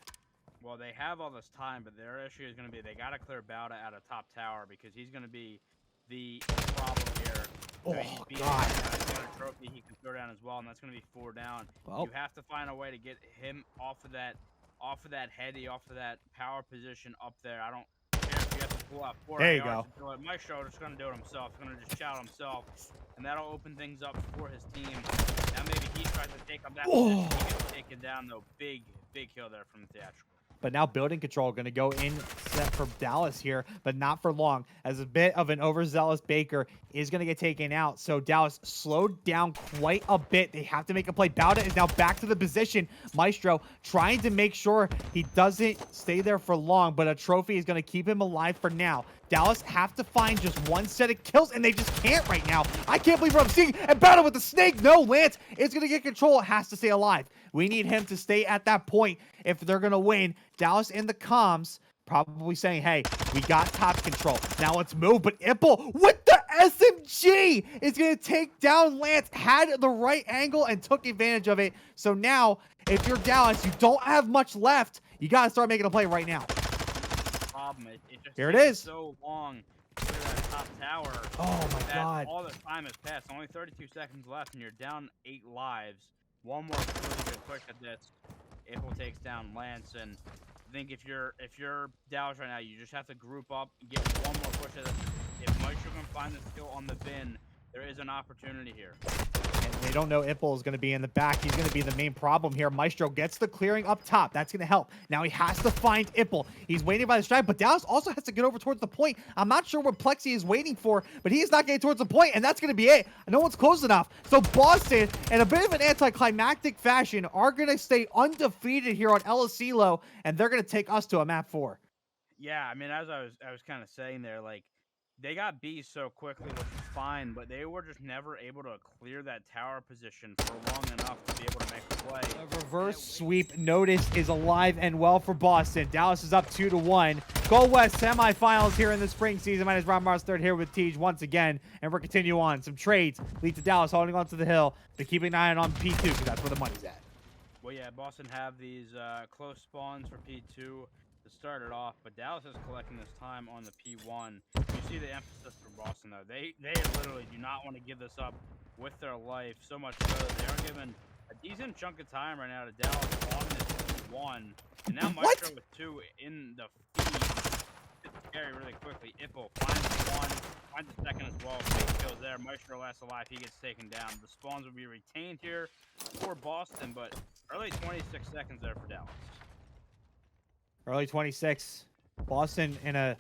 Well, they have all this time, but their issue is going to be they got to clear Bauta out of top tower because he's going to be the problem here. Oh, He's God. He's got a trophy he can throw down as well, and that's going to be 4 down. Well. You have to find a way to get him off of that heady, off of that power position up there. I don't care if you have to pull out 4 There you ARs go. to do it. Maestro is going to do it himself. He's going to just shout himself, and that'll open things up for his team. Now maybe he tries to take up that position. He gets taken down, though. Big kill there from the theatrical. But now building control going to go in set for Dallas here, but not for long, as a bit of an overzealous Baker is going to get taken out. So Dallas slowed down quite a bit. They have to make a play. Bauta is now back to the position. Maestro trying to make sure he doesn't stay there for long, but a trophy is going to keep him alive for now. Dallas have to find just one set of kills, and they just can't right now. I can't believe what I'm seeing. And Bauta with the snake. No, Lance is going to get control. It has to stay alive. We need him to stay at that point if they're going to win. Dallas in the comms probably saying, hey, we got top control. Now let's move. But Ipple with the SMG is going to take down Lance. Had the right angle and took advantage of it. So now, if you're Dallas, you don't have much left. You got to start making a play right now. Problem. It just Here it takes is. so long to clear that top tower. Oh, my that God. All this time has passed. Only 32 seconds left, and you're down 8 lives. One more really good push at this. April takes down Lance, and I think if you're Dallas right now, you just have to group up, get one more push at this. If Maestro can find this kill on the bin, there is an opportunity here. And they don't know Ipple is going to be in the back. He's going to be the main problem here. Maestro gets the clearing up top. That's going to help. Now he has to find Ipple. He's waiting by the stripe, but Dallas also has to get over towards the point. I'm not sure what Plexi is waiting for, but he is not getting towards the point, and that's going to be it. No one's close enough. So Boston, in a bit of an anticlimactic fashion, are going to stay undefeated here on LSELO, and they're going to take us to a map 4. Yeah, I mean, as I was kind of saying there, like, they got B so quickly, which is fine, but they were just never able to clear that tower position for long enough to be able to make a play. A reverse sweep notice is alive and well for Boston. Dallas is up 2-1. Gold West semifinals here in the spring season. My name is Ron Mars, third here with Tej once again, and we're continuing on. Some trades lead to Dallas holding on to the hill, but keeping an eye on P2 because that's where the money's at. Well, yeah, Boston have these close spawns for P2 to start it off, but Dallas is collecting this time on the P1. You see the emphasis for Boston, though. They literally do not want to give this up with their life, so much so that they are given a decent chunk of time right now to Dallas on this P1. And now Maestro with 2 in the feed. Carry really quickly. Ipple finds 1, finds the second as well. Big kills there. Maestro lasts alive. He gets taken down. The spawns will be retained here for Boston, but early 26 seconds there for Dallas. Early 26. Boston in a,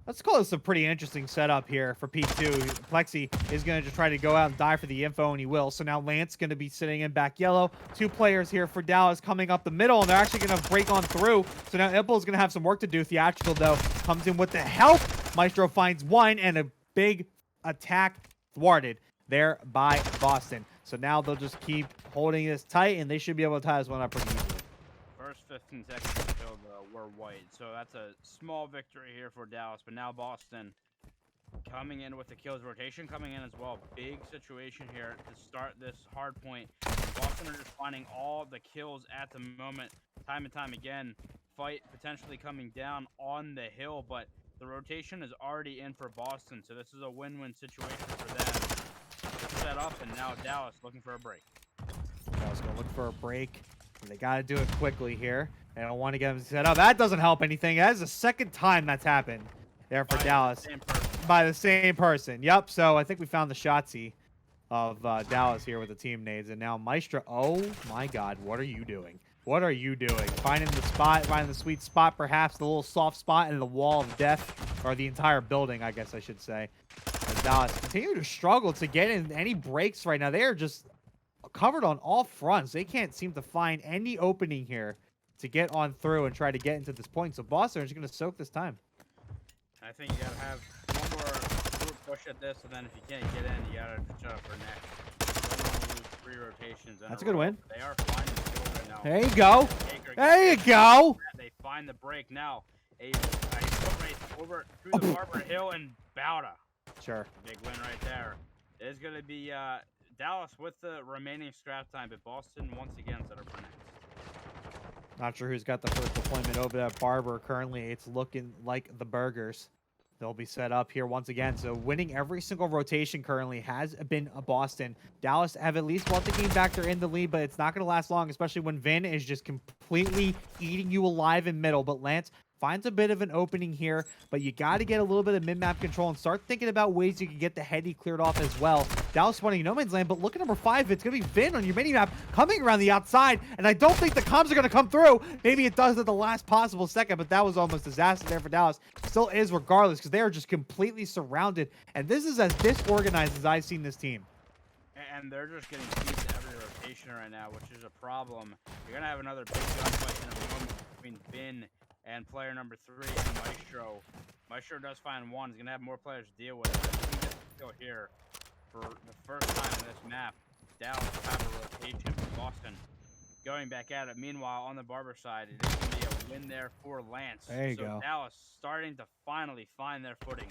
let's call this a pretty interesting setup here for P2. Plexi is going to just try to go out and die for the info, and he will. So now Lance going to be sitting in back yellow. 2 players here for Dallas coming up the middle, and they're actually going to break on through. So now Ipple is going to have some work to do. Theatrical, though, comes in with the help. Maestro finds 1, and a big attack thwarted there by Boston. So now they'll just keep holding this tight, and they should be able to tie this one up pretty easily. First 15 seconds until were white, so that's a small victory here for Dallas. But now Boston coming in with the kills, rotation coming in as well. Big situation here to start this hard point. Boston are just finding all the kills at the moment, time and time again. Fight potentially coming down on the hill, but the rotation is already in for Boston, so this is a win-win situation for them to set up. And now Dallas looking for a break. Dallas going Gonna look for a break. And they gotta do it quickly here. They don't want to get them set up. That doesn't help anything. That is the second time that's happened there for Dallas. By the same person. Yep. So I think we found the Shotzzy of Dallas here with the team nades. And now Maestro. Oh my God. What are you doing? What are you doing? Finding the spot, finding the sweet spot, perhaps the little soft spot in the wall of death, or the entire building, I guess I should say. As Dallas continue to struggle to get in any breaks right now. They are just covered on all fronts. They can't seem to find any opening here to get on through and try to get into this point. So Boston is going to soak this time. I think you gotta have one more group push at this, and then if you can't get in, you gotta shut up for next. You don't want to lose 3 rotations. That's a good win. They are finding the kill right now. There you go. There you go. They find the break now. A foot race over through the Barber Hill and Bauta. Sure. Big win right there. It is going to be Dallas with the remaining scrap time, but Boston once again set up for next. Not sure who's got the first deployment over that Barber. Currently, it's looking like the Burgers. They'll be set up here once again. So winning every single rotation currently has been a Boston. Dallas have at least won the game back. They're in the lead, but it's not going to last long, especially when Vin is just completely eating you alive in middle. But Lance finds a bit of an opening here, but you got to get a little bit of mid-map control and start thinking about ways you can get the heady cleared off as well. Dallas spawning no man's land, but look at number 5. It's going to be Vin on your mini-map coming around the outside, and I don't think the comms are going to come through. Maybe it does at the last possible second, but that was almost disaster there for Dallas. Still is regardless, because they are just completely surrounded, and this is as disorganized as I've seen this team. And they're just getting seized every rotation right now, which is a problem. You're going to have another big gunfight in a moment between Vin and player number 3 and Maestro. Maestro does find one. He's going to have more players to deal with it. If he gets to go here for the first time in this map, Dallas will have a rotation for Boston going back at it. Meanwhile, on the Barber side, it is going to be a win there for Lance. There you go. Dallas starting to finally find their footing.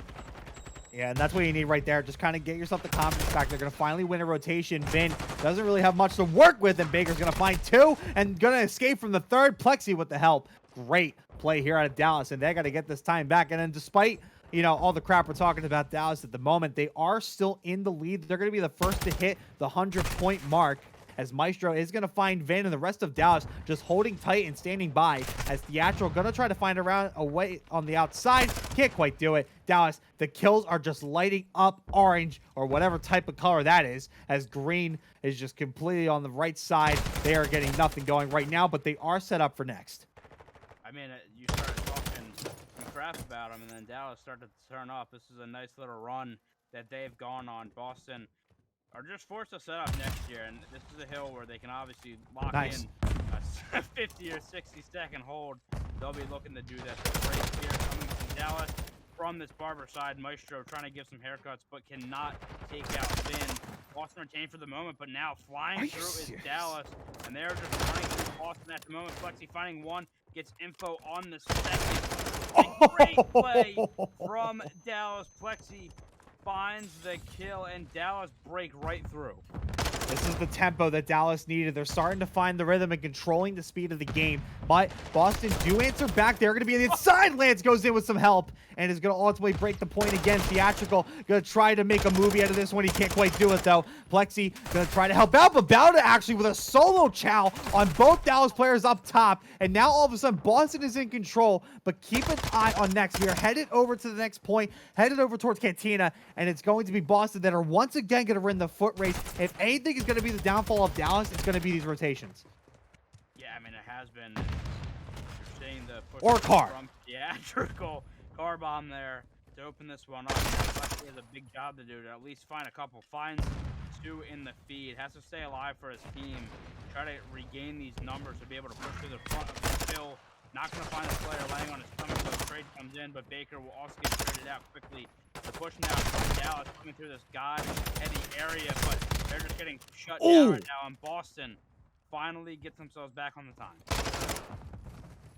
Yeah, and that's what you need right there. Just kind of get yourself the confidence back. They're going to finally win a rotation. Vin doesn't really have much to work with, and Baker's going to find 2 and going to escape from the 3rd. Plexi with the help. Great play here out of Dallas, and they got to get this time back. And then despite, you know, all the crap we're talking about Dallas at the moment, they are still in the lead. They're going to be the first to hit the 100-point mark, as Maestro is going to find Vin and the rest of Dallas just holding tight and standing by, as Theatrical going to try to find a way on the outside. Can't quite do it. Dallas, the kills are just lighting up orange, or whatever type of color that is, as green is just completely on the right side. They are getting nothing going right now, but they are set up for next. I mean, you started talking some crap about them, and then Dallas started to turn off. This is a nice little run that they've gone on. Boston are just forced to set up next year, and this is a hill where they can obviously lock in a 50 or 60 second hold. They'll be looking to do that. Right here coming from Dallas from this Barber side. Maestro trying to give some haircuts, but cannot take out Finn. Boston retained for the moment, but now flying through is Dallas, and they're just running through Boston at the moment. Plexi finding one, gets info on the second. A great play from Dallas. Plexi finds the kill, and Dallas break right through. This is the tempo that Dallas needed. They're starting to find the rhythm and controlling the speed of the game. But Boston do answer back. They're going to be on the inside. Lance goes in with some help and is going to ultimately break the point again. Theatrical going to try to make a movie out of this one. He can't quite do it, though. Plexi going to try to help out, but Bauta actually with a solo chow on both Dallas players up top. And now all of a sudden, Boston is in control. But keep an eye on next. We are headed over to the next point, headed over towards Cantina, and it's going to be Boston that are once again going to win the foot race. If anything is going to be the downfall of Dallas, it's going to be these rotations. Yeah, I mean, it has been. You're seeing the push or car. From Theatrical car bomb there to open this one up. Plexi has a big job to do to at least find a couple. Finds 2 in the feed. Has to stay alive for his team. Try to regain these numbers to be able to push to the front of the hill. Not going to find a player laying on his stomach, so the trade comes in, but Baker will also get traded out quickly. The push now from Dallas coming through this god-heavy area, but they're just getting shut down right now, and Boston finally gets themselves back on the time.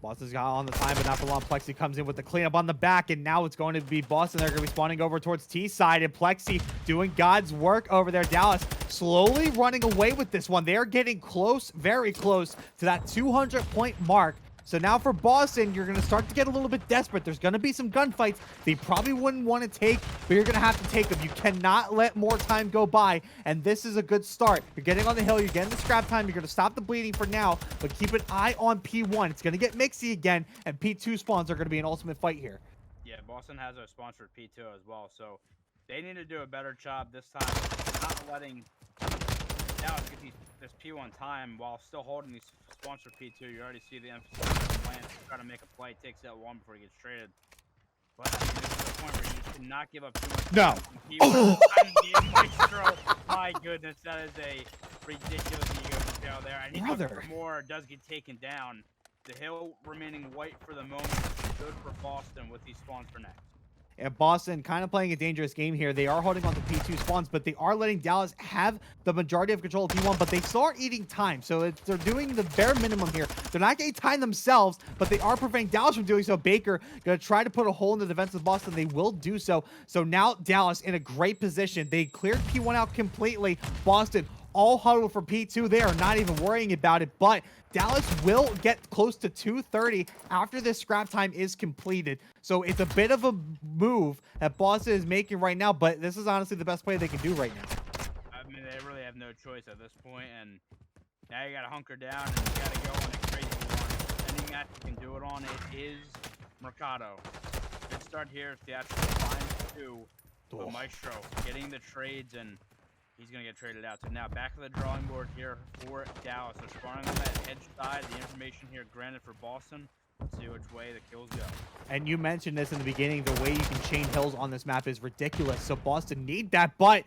Boston's got on the time, but not for long. Plexi comes in with the cleanup on the back, and now it's going to be Boston. They're going to be spawning over towards T side, and Plexi doing God's work over there. Dallas slowly running away with this one. They're getting close, very close to that 200-point mark. So now for Boston, you're going to start to get a little bit desperate. There's going to be some gunfights they probably wouldn't want to take, but you're going to have to take them. You cannot let more time go by, and this is a good start. You're getting on the hill. You're getting the scrap time. You're going to stop the bleeding for now, but keep an eye on P1. It's going to get mixy again, and P2 spawns are going to be an ultimate fight here. Yeah, Boston has a sponsored P2 as well, so they need to do a better job this time, not letting Dallas get this P1 time while still holding these sponsored P2. You already see the emphasis on Lance trying to make a play, takes that one before he gets traded. But I mean, this is the point where you just cannot give up too much. No. Maestro, my goodness, that is a ridiculous ego detail there. And he goes for more, does get taken down. The hill remaining white for the moment is good for Boston with these spawns for next. And Boston kind of playing a dangerous game here. They are holding on to P2 spawns, but they are letting Dallas have the majority of control of P1, but they still are eating time. So they're doing the bare minimum here. They're not getting time themselves, but they are preventing Dallas from doing so. Baker going to try to put a hole in the defense of Boston. They will do so. So now Dallas in a great position. They cleared P1 out completely. Boston all huddled for P2. They are not even worrying about it, but Dallas will get close to 230 after this scrap time is completed. So it's a bit of a move that Boston is making right now, but this is honestly the best play they can do right now. I mean, they really have no choice at this point, and now you got to hunker down and you got to go on a crazy one. Any match you can do it on, it is Mercado. Good start here. Theatrical finds two. But Maestro getting the trades, and he's going to get traded out. So now back to the drawing board here for Dallas. They're spawning on that edge side. The information here granted for Boston. Let's see which way the kills go. And you mentioned this in the beginning. The way you can chain hills on this map is ridiculous. So Boston need that, but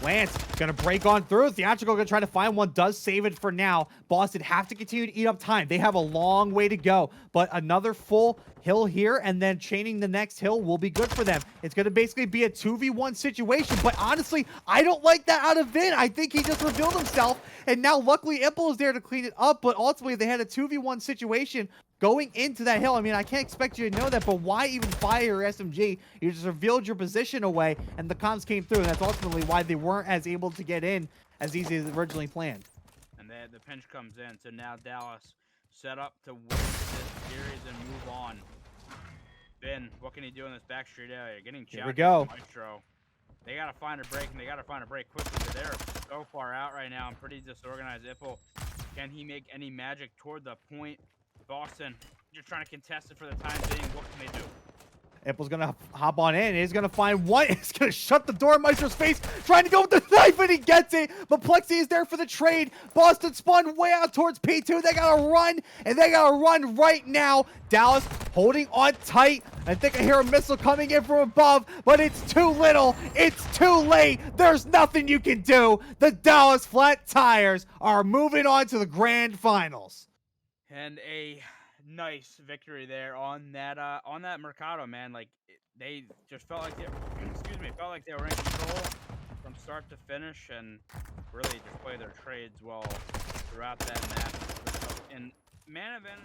Lance going to break on through. Theatrical going to try to find one. Does save it for now. Boston have to continue to eat up time. They have a long way to go, but another full hill here and then chaining the next hill will be good for them. It's going to basically be a 2v1 situation, but honestly, I don't like that out of Vin. I think he just revealed himself, and now luckily Impel is there to clean it up, but ultimately they had a 2v1 situation going into that hill. I mean, I can't expect you to know that, but why even fire your SMG? You just revealed your position away, and the comms came through, and that's ultimately why they weren't as able to get in as easy as originally planned. And then the pinch comes in, so now Dallas set up to win this series and move on. Ben, what can he do in this backstreet area? Getting Here we go. Maestro. They got to find a break, and they got to find a break quickly, but they're so far out right now and pretty disorganized. Ipple, can he make any magic toward the point? Boston, you're trying to contest it for the time being. What can they do? Imple's going to hop on in. He's going to find one. He's going to shut the door in Maestro's face, trying to go with the knife, and he gets it. But Plexi is there for the trade. Boston spun way out towards P2. They got to run, and they got to run right now. Dallas holding on tight. I think I hear a missile coming in from above, but it's too little. It's too late. There's nothing you can do. The Dallas Flat Tires are moving on to the grand finals. And a nice victory there on that Mercado, man. Like they just felt like felt like they were in control from start to finish, and really just play their trades well throughout that match. And man event